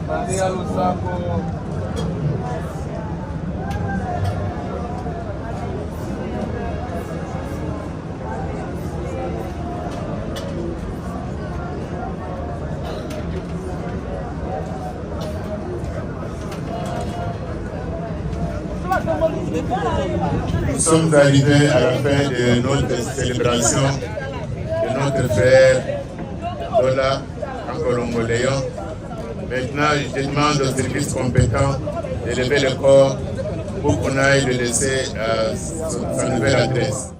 Maria Losako. Nous sommes arrivés à la fin de notre célébration de notre frère Lola Kankolongo Léon. Maintenant, je demande aux services compétents de lever le corps pour qu'on aille le laisser à sa nouvelle adresse.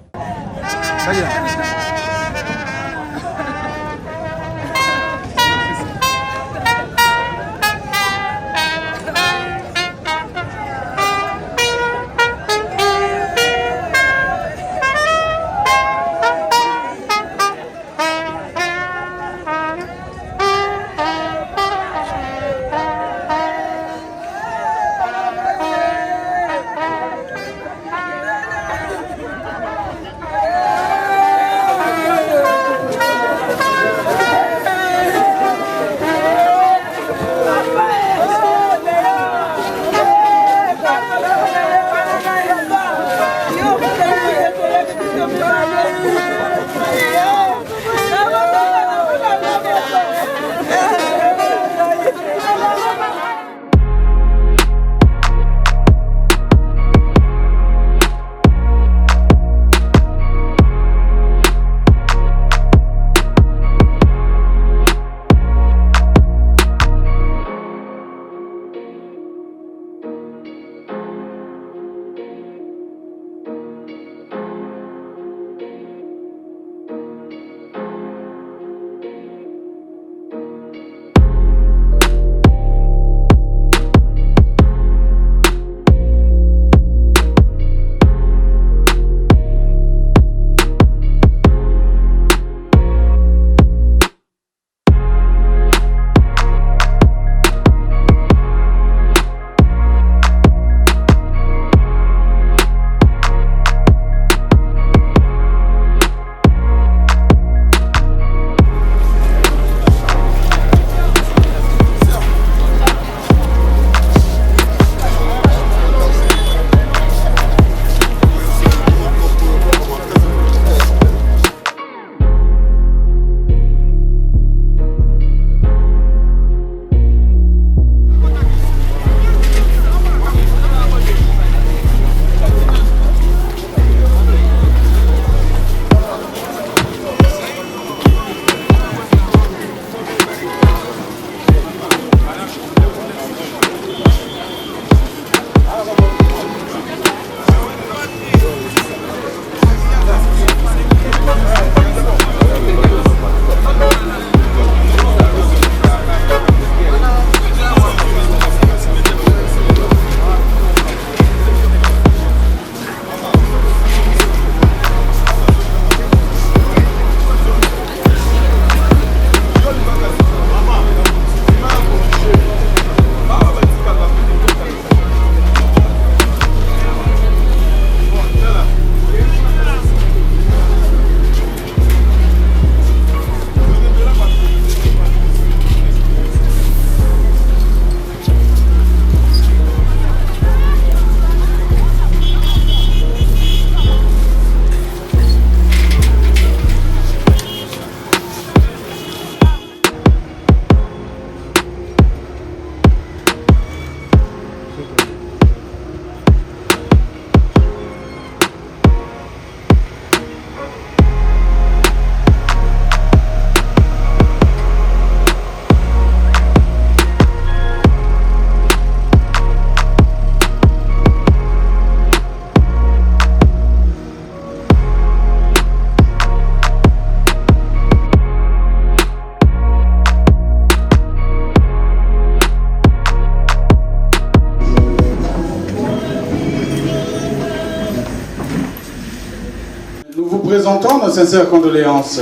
nous vous présentons nos sincères condoléances.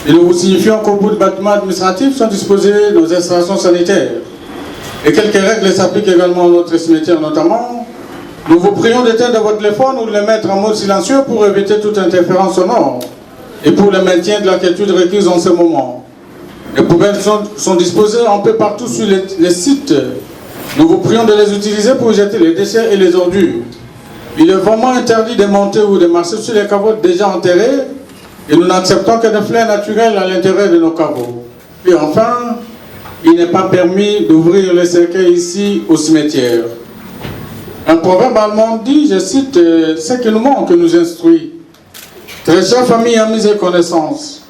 Et nous vous signifions qu'au bout de bâtiments administratifs sont disposées nos installations sanitaires. Et quelques règles s'appliquent également à notre cimetière notamment. Nous vous prions d'éteindre votre téléphone ou de le mettre en mode silencieux pour éviter toute interférence sonore et pour le maintien de la quiétude requise en ce moment. Les poubelles sont disposées un peu partout sur les sites. Nous vous prions de les utiliser pour jeter les déchets et les ordures. Il est vraiment interdit de monter ou de marcher sur les caveaux déjà enterrés et nous n'acceptons que des fleurs naturelles à l'intérieur de nos caveaux. Et enfin, il n'est pas permis d'ouvrir les cercueils ici au cimetière. Un proverbe allemand dit, je cite, ce qui nous manque nous instruit. Très chère famille, amis et connaissances,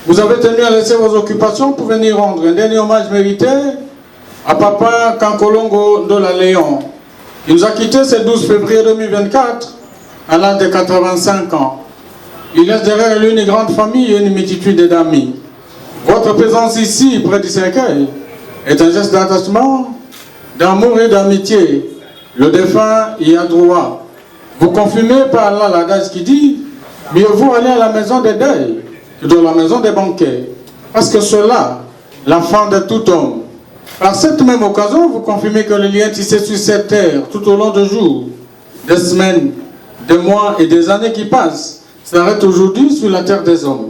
vous avez tenu à laisser vos occupations pour venir rendre un dernier hommage mérité à Papa Kankolongo Ndola Léon. Il nous a quittés ce 12 février 2024 à l'âge de 85 ans. Il laisse derrière lui une grande famille et une multitude d'amis. Votre présence ici, près du cercueil, est un geste d'attachement, d'amour et d'amitié. Le défunt y a droit. Vous confirmez par là l'adage qui dit « Mieux vaut aller à la maison des deuils que dans la maison des banquets. » Parce que cela, la fin de tout homme. Par cette même occasion, vous confirmez que le lien tissé sur cette terre tout au long des jours, des semaines, des mois et des années qui passent s'arrête aujourd'hui sur la terre des hommes.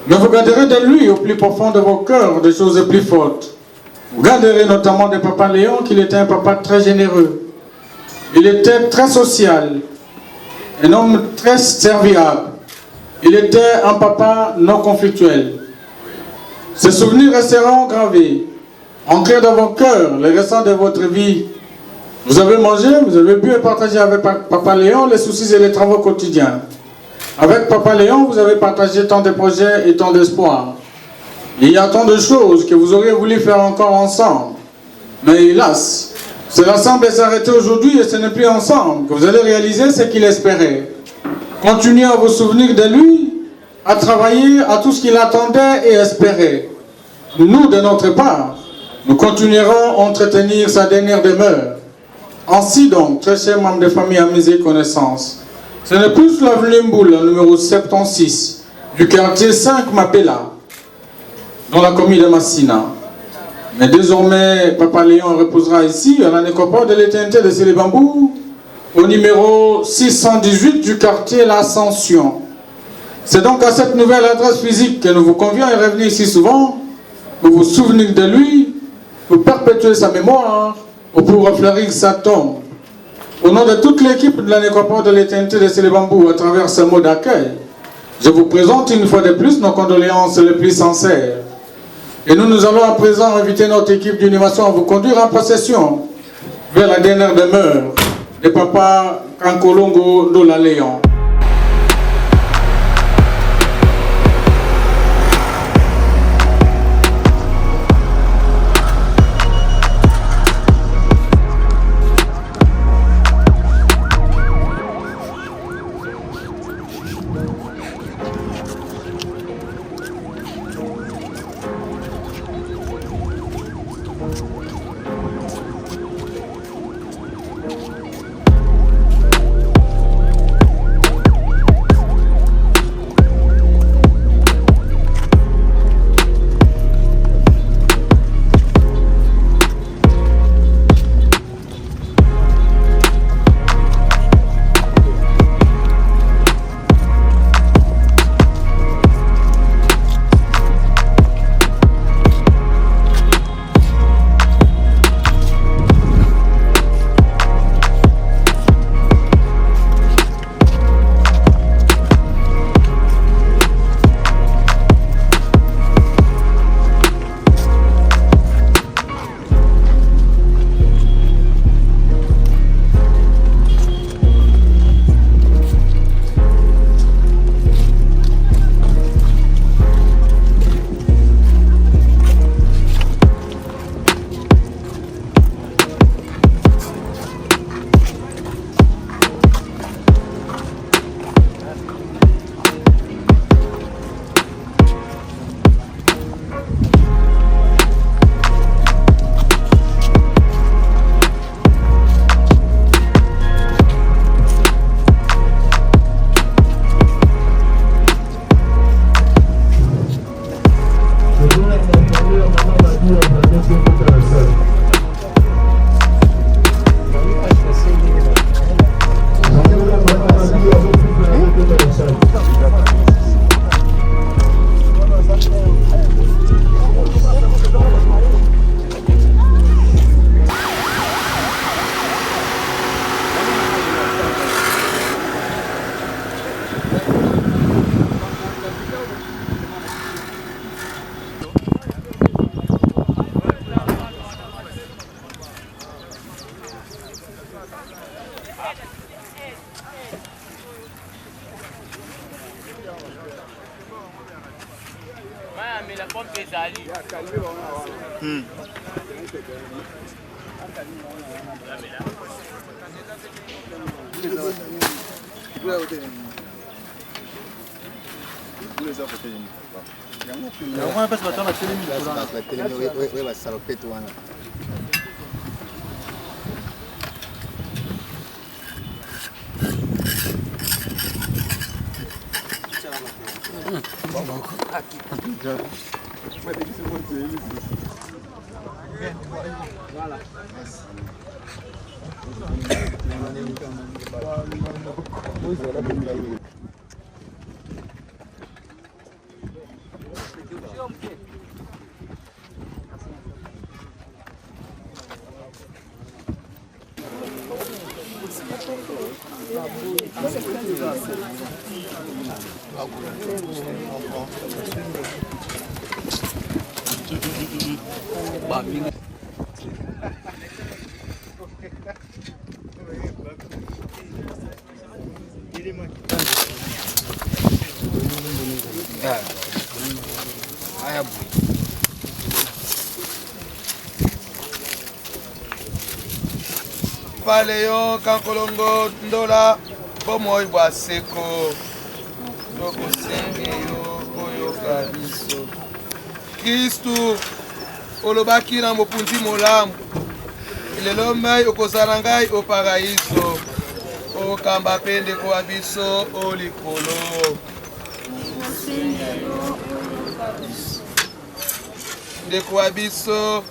Mais vous garderez de lui au plus profond de vos cœurs des choses les plus fortes. Vous garderez notamment de Papa Léon qu'il était un papa très généreux. Il était très social, un homme très serviable. Il était un papa non conflictuel. Ces souvenirs resteront gravés, ancrés dans vos cœurs, les restants de votre vie. Vous avez mangé, vous avez bu et partagé avec Papa Léon les soucis et les travaux quotidiens. Avec Papa Léon, vous avez partagé tant de projets et tant d'espoirs. Il y a tant de choses que vous auriez voulu faire encore ensemble. Mais hélas, cela semble s'arrêter aujourd'hui et ce n'est plus ensemble que vous allez réaliser ce qu'il espérait. Continuez à vous souvenir de lui, à travailler à tout ce qu'il attendait et espérait. Nous, de notre part, nous continuerons à entretenir sa dernière demeure. Ainsi donc, très chers membres de famille, amis et connaissances, ce n'est plus l'avenue Mboula, numéro 76, du quartier 5 Mapela, dans la commune de Massina. Mais désormais, Papa Léon reposera ici, à la nécropole de l'éternité de Sélébambou, au numéro 618 du quartier L'Ascension. C'est donc à cette nouvelle adresse physique que nous vous convions à revenir ici souvent, pour vous souvenir de lui, pour perpétuer sa mémoire, ou pour refleurir sa tombe. Au nom de toute l'équipe de la nécropole de l'éternité de Sélébambou, à travers ce mot d'accueil, je vous présente une fois de plus nos condoléances les plus sincères. Et nous allons à présent inviter notre équipe d'innovation à vous conduire en procession vers la dernière demeure de Papa Kankolongo Ndola Léon. Paleyo kankolongo ndola bomoy bwa seko tokosengeyo oyoka biso Kristu olobaki na mopunzi molamu lelo mai okozala ngai o paraiso okamba mpe ndeko wa biso o likolo ndeko wa biso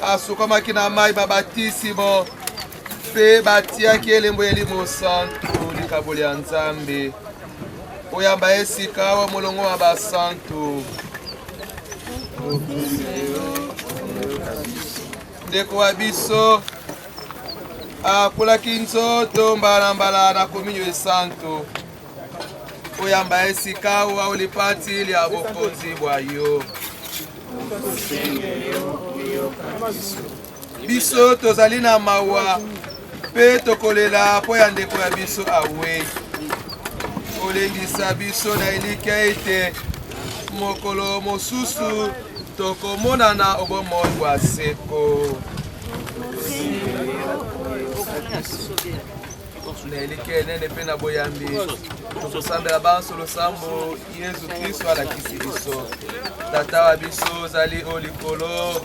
asukamaki na mai babatisimo mpe batiaki elembo elimo santu likaboli ya Nzambe oyamba esika wa molongo wa basantu ndeko wa biso akulaki nzoto mbalambala na kominyo esantu oyamba esika wa olipati lya bokonzi bwa yo biso tozali na mawa mpe tokolela mpo ya ndeko ya biso awe olendisa biso na elika ete mokolo mosusu tokomonana obomoi bwa seko na elika enene mpe na boyambi tokosambela banso losambo Yesu Kristo alakisi biso tata wa biso ozali o likolo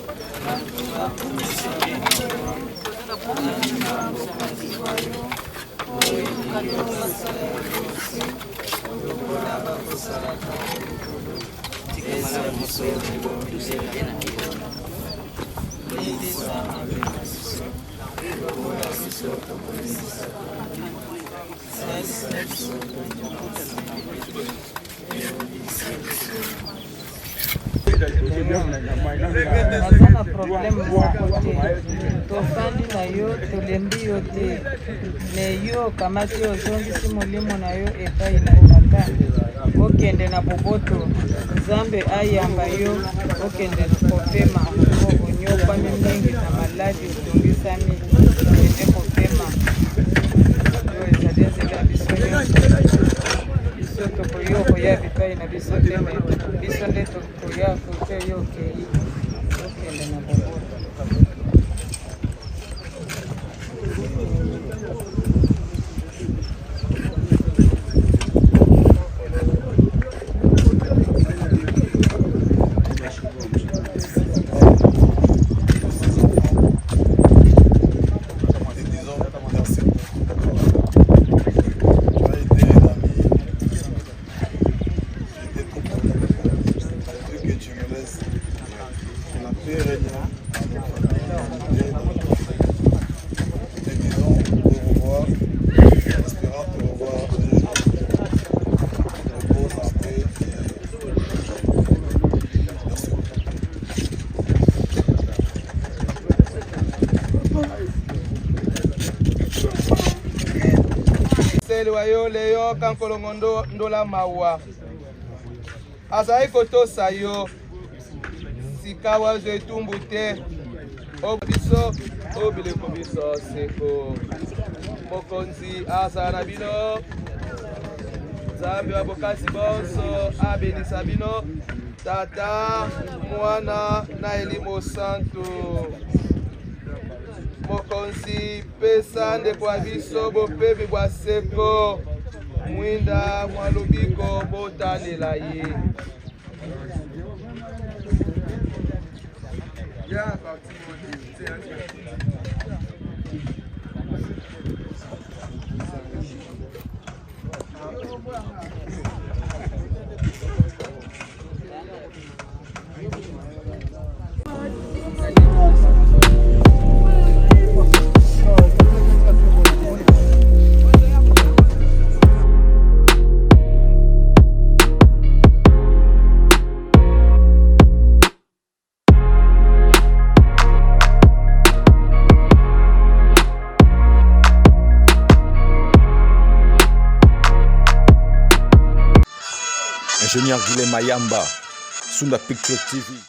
naza na problème moko te tofandi na yo tolembi yo te me yo okamati ozongisi molimo na yo epai na tata okende na boboto Nzambe ayamba yo okende kopema onyokwami mingi na maladi otongisami ende kopema yo ezali nzela ya biso biso tokoya okoya bipai na biso te me biso nde tokoya kote yo okei okende na boboto wayo leyo kankolongo ndola mawa azali kotosa yo sika wazo etumbu te biso obileko biso seko mokonzi azala na bino Nzambe wa bokasi bonso abenisa bino Tata, Mwana na Elimo Santo. Mokonzi pesa nde kwa biso bopebi bwa seko mwinda mwa lobiko botanela ye. Ingénieur Guilhem Mayamba, Sunda Picture TV.